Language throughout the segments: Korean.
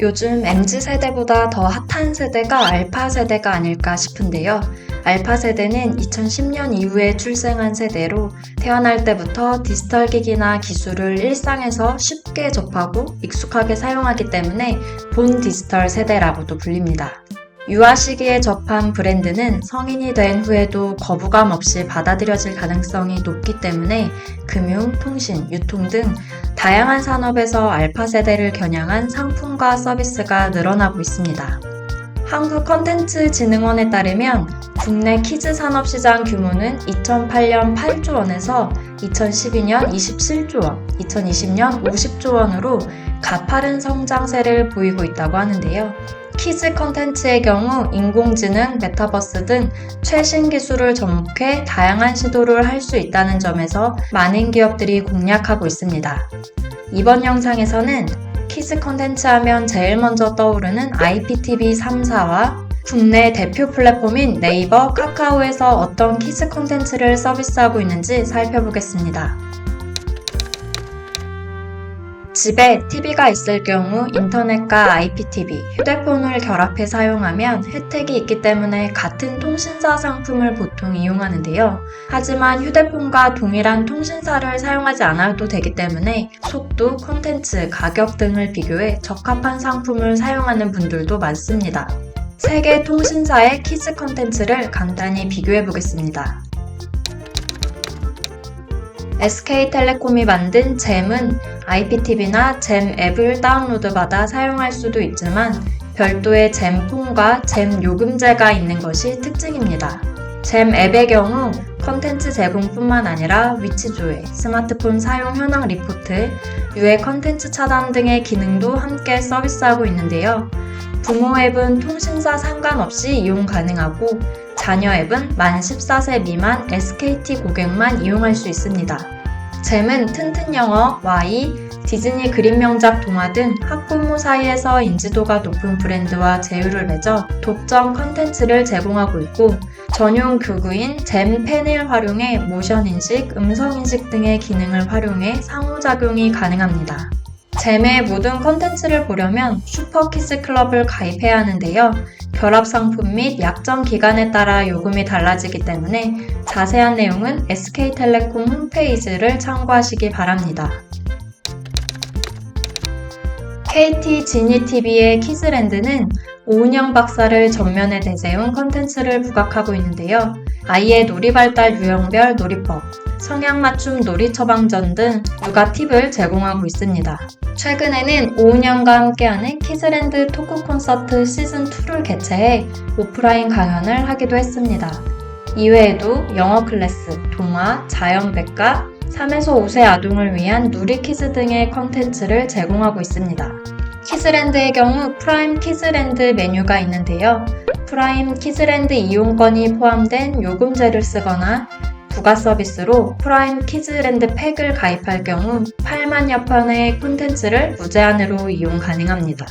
요즘 MZ세대보다 더 핫한 세대가 알파세대가 아닐까 싶은데요. 알파세대는 2010년 이후에 출생한 세대로 태어날 때부터 디지털 기기나 기술을 일상에서 쉽게 접하고 익숙하게 사용하기 때문에 본 디지털 세대라고도 불립니다. 유아 시기에 접한 브랜드는 성인이 된 후에도 거부감 없이 받아들여질 가능성이 높기 때문에 금융, 통신, 유통 등 다양한 산업에서 알파 세대를 겨냥한 상품과 서비스가 늘어나고 있습니다. 한국컨텐츠진흥원에 따르면 국내 키즈 산업 시장 규모는 2008년 8조 원에서 2012년 27조 원, 2020년 50조 원으로 가파른 성장세를 보이고 있다고 하는데요. 키즈 컨텐츠의 경우 인공지능, 메타버스 등 최신 기술을 접목해 다양한 시도를 할 수 있다는 점에서 많은 기업들이 공략하고 있습니다. 이번 영상에서는 키즈 컨텐츠 하면 제일 먼저 떠오르는 IPTV 3사와 국내 대표 플랫폼인 네이버, 카카오에서 어떤 키즈 컨텐츠를 서비스하고 있는지 살펴보겠습니다. 집에 TV가 있을 경우 인터넷과 IPTV, 휴대폰을 결합해 사용하면 혜택이 있기 때문에 같은 통신사 상품을 보통 이용하는데요. 하지만 휴대폰과 동일한 통신사를 사용하지 않아도 되기 때문에 속도, 콘텐츠, 가격 등을 비교해 적합한 상품을 사용하는 분들도 많습니다. 세 개 통신사의 키즈 콘텐츠를 간단히 비교해 보겠습니다. SK텔레콤이 만든 잼은 IPTV나 잼 앱을 다운로드받아 사용할 수도 있지만 별도의 잼폰과 잼 요금제가 있는 것이 특징입니다. 잼 앱의 경우 컨텐츠 제공뿐만 아니라 위치 조회, 스마트폰 사용 현황 리포트, 유해 컨텐츠 차단 등의 기능도 함께 서비스하고 있는데요. 부모 앱은 통신사 상관없이 이용 가능하고 자녀 앱은 만 14세 미만 SKT 고객만 이용할 수 있습니다. 잼은 튼튼영어, Y, 디즈니 그림 명작 동화 등 학부모 사이에서 인지도가 높은 브랜드와 제휴를 맺어 독점 컨텐츠를 제공하고 있고 전용 교구인 잼 펜을 활용해 모션 인식, 음성 인식 등의 기능을 활용해 상호작용이 가능합니다. 잼의 모든 컨텐츠를 보려면 슈퍼키즈 클럽을 가입해야 하는데요. 결합 상품 및 약정 기간에 따라 요금이 달라지기 때문에 자세한 내용은 SK텔레콤 홈페이지를 참고하시기 바랍니다. KT 지니TV의 키즈랜드는 오은영 박사를 전면에 내세운 컨텐츠를 부각하고 있는데요. 아이의 놀이 발달 유형별 놀이법, 성향 맞춤 놀이 처방전 등 육아 팁을 제공하고 있습니다. 최근에는 오은영과 함께하는 키즈랜드 토크 콘서트 시즌2를 개최해 오프라인 강연을 하기도 했습니다. 이외에도 영어 클래스, 동화, 자연백과, 3에서 5세 아동을 위한 누리키즈 등의 컨텐츠를 제공하고 있습니다. 키즈랜드의 경우 프라임 키즈랜드 메뉴가 있는데요. 프라임 키즈랜드 이용권이 포함된 요금제를 쓰거나 부가 서비스로 프라임 키즈랜드 팩을 가입할 경우 8만여 편의 콘텐츠를 무제한으로 이용 가능합니다.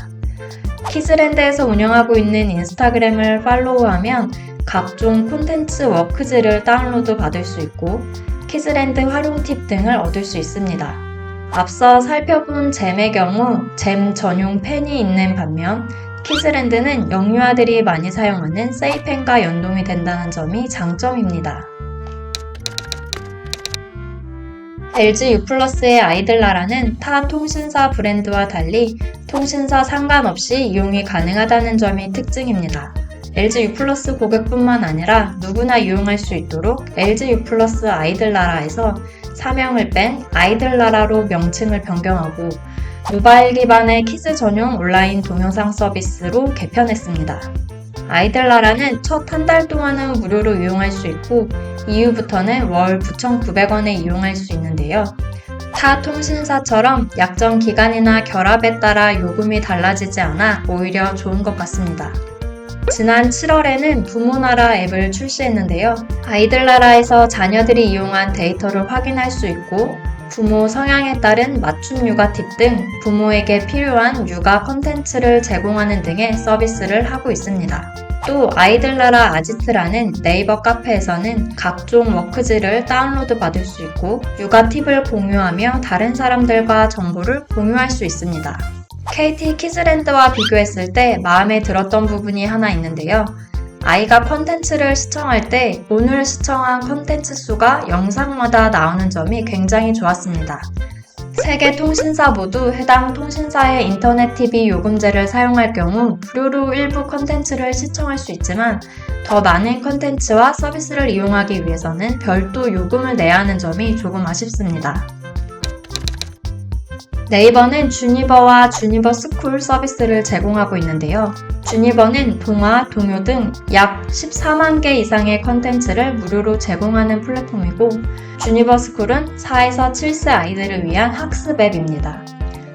키즈랜드에서 운영하고 있는 인스타그램을 팔로우하면 각종 콘텐츠 워크지를 다운로드 받을 수 있고 키즈랜드 활용 팁 등을 얻을 수 있습니다. 앞서 살펴본 잼의 경우 잼 전용 펜이 있는 반면 키즈랜드는 영유아들이 많이 사용하는 세이펜과 연동이 된다는 점이 장점입니다. LG U+의 아이들나라는 타 통신사 브랜드와 달리 통신사 상관없이 이용이 가능하다는 점이 특징입니다. LG U+ 고객뿐만 아니라 누구나 이용할 수 있도록 LG U+ 아이들나라에서 사명을 뺀 아이들나라로 명칭을 변경하고 모바일 기반의 키즈 전용 온라인 동영상 서비스로 개편했습니다. 아이들나라는 첫 한 달 동안은 무료로 이용할 수 있고 이후부터는 월 9,900원에 이용할 수 있는데요. 타 통신사처럼 약정 기간이나 결합에 따라 요금이 달라지지 않아 오히려 좋은 것 같습니다. 지난 7월에는 부모나라 앱을 출시했는데요. 아이들나라에서 자녀들이 이용한 데이터를 확인할 수 있고 부모 성향에 따른 맞춤 육아 팁 등 부모에게 필요한 육아 컨텐츠를 제공하는 등의 서비스를 하고 있습니다. 또 아이들나라 아지트라는 네이버 카페에서는 각종 워크지를 다운로드 받을 수 있고 육아 팁을 공유하며 다른 사람들과 정보를 공유할 수 있습니다. KT 키즈랜드와 비교했을 때 마음에 들었던 부분이 하나 있는데요. 아이가 컨텐츠를 시청할 때 오늘 시청한 컨텐츠 수가 영상마다 나오는 점이 굉장히 좋았습니다. 세개 통신사 모두 해당 통신사의 인터넷 TV 요금제를 사용할 경우 무료로 일부 컨텐츠를 시청할 수 있지만 더 많은 컨텐츠와 서비스를 이용하기 위해서는 별도 요금을 내야 하는 점이 조금 아쉽습니다. 네이버는 주니버와 주니버 스쿨 서비스를 제공하고 있는데요. 주니버는 동화, 동요 등 약 14만 개 이상의 컨텐츠를 무료로 제공하는 플랫폼이고 주니버 스쿨은 4에서 7세 아이들을 위한 학습 앱입니다.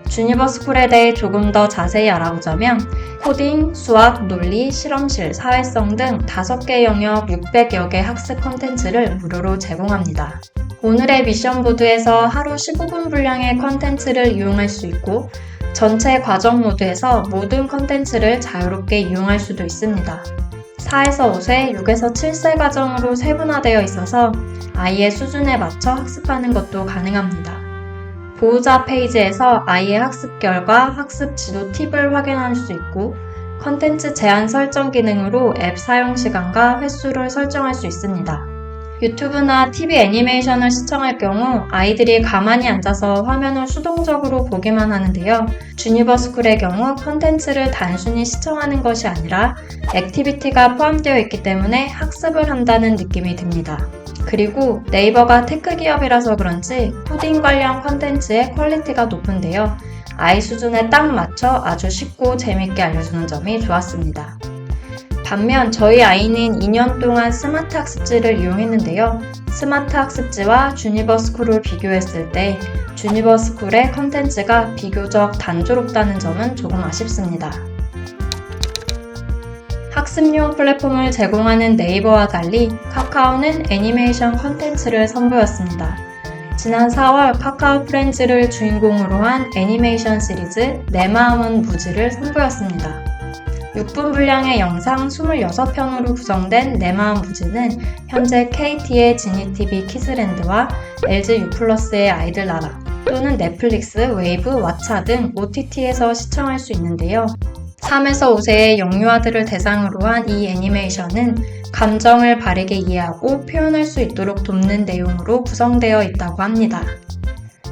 주니버 스쿨에 대해 조금 더 자세히 알아보자면 코딩, 수학, 논리, 실험실, 사회성 등 5개 영역 600여 개 학습 컨텐츠를 무료로 제공합니다. 오늘의 미션 보드에서 하루 15분 분량의 컨텐츠를 이용할 수 있고 전체 과정 모드에서 모든 컨텐츠를 자유롭게 이용할 수도 있습니다. 4에서 5세, 6에서 7세 과정으로 세분화되어 있어서 아이의 수준에 맞춰 학습하는 것도 가능합니다. 보호자 페이지에서 아이의 학습 결과, 학습 지도 팁을 확인할 수 있고 컨텐츠 제한 설정 기능으로 앱 사용 시간과 횟수를 설정할 수 있습니다. 유튜브나 TV 애니메이션을 시청할 경우 아이들이 가만히 앉아서 화면을 수동적으로 보기만 하는데요. 주니버 스쿨의 경우 컨텐츠를 단순히 시청하는 것이 아니라 액티비티가 포함되어 있기 때문에 학습을 한다는 느낌이 듭니다. 그리고 네이버가 테크 기업이라서 그런지 코딩 관련 컨텐츠의 퀄리티가 높은데요. 아이 수준에 딱 맞춰 아주 쉽고 재밌게 알려주는 점이 좋았습니다. 반면 저희 아이는 2년 동안 스마트 학습지를 이용했는데요. 스마트 학습지와 주니버 스쿨을 비교했을 때 주니버 스쿨의 컨텐츠가 비교적 단조롭다는 점은 조금 아쉽습니다. 학습용 플랫폼을 제공하는 네이버와 달리 카카오는 애니메이션 컨텐츠를 선보였습니다. 지난 4월 카카오 프렌즈를 주인공으로 한 애니메이션 시리즈 내 마음은 무지를 선보였습니다. 6분 분량의 영상 26편으로 구성된 내 마음 무지는 현재 KT의 지니TV 키즈랜드와 LG U+의 아이들 나라 또는 넷플릭스, 웨이브, 왓챠 등 OTT에서 시청할 수 있는데요. 3에서 5세의 영유아들을 대상으로 한 이 애니메이션은 감정을 바르게 이해하고 표현할 수 있도록 돕는 내용으로 구성되어 있다고 합니다.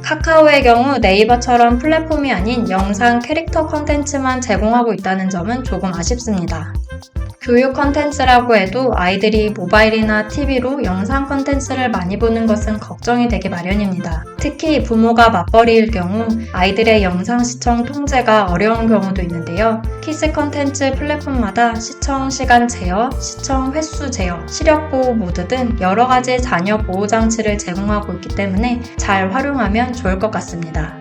카카오의 경우 네이버처럼 플랫폼이 아닌 영상 캐릭터 컨텐츠만 제공하고 있다는 점은 조금 아쉽습니다. 교육 컨텐츠라고 해도 아이들이 모바일이나 TV로 영상 컨텐츠를 많이 보는 것은 걱정이 되기 마련입니다. 특히 부모가 맞벌이일 경우 아이들의 영상 시청 통제가 어려운 경우도 있는데요. 키즈 컨텐츠 플랫폼마다 시청 시간 제어, 시청 횟수 제어, 시력 보호 모드 등 여러 가지 자녀 보호 장치를 제공하고 있기 때문에 잘 활용하면 좋을 것 같습니다.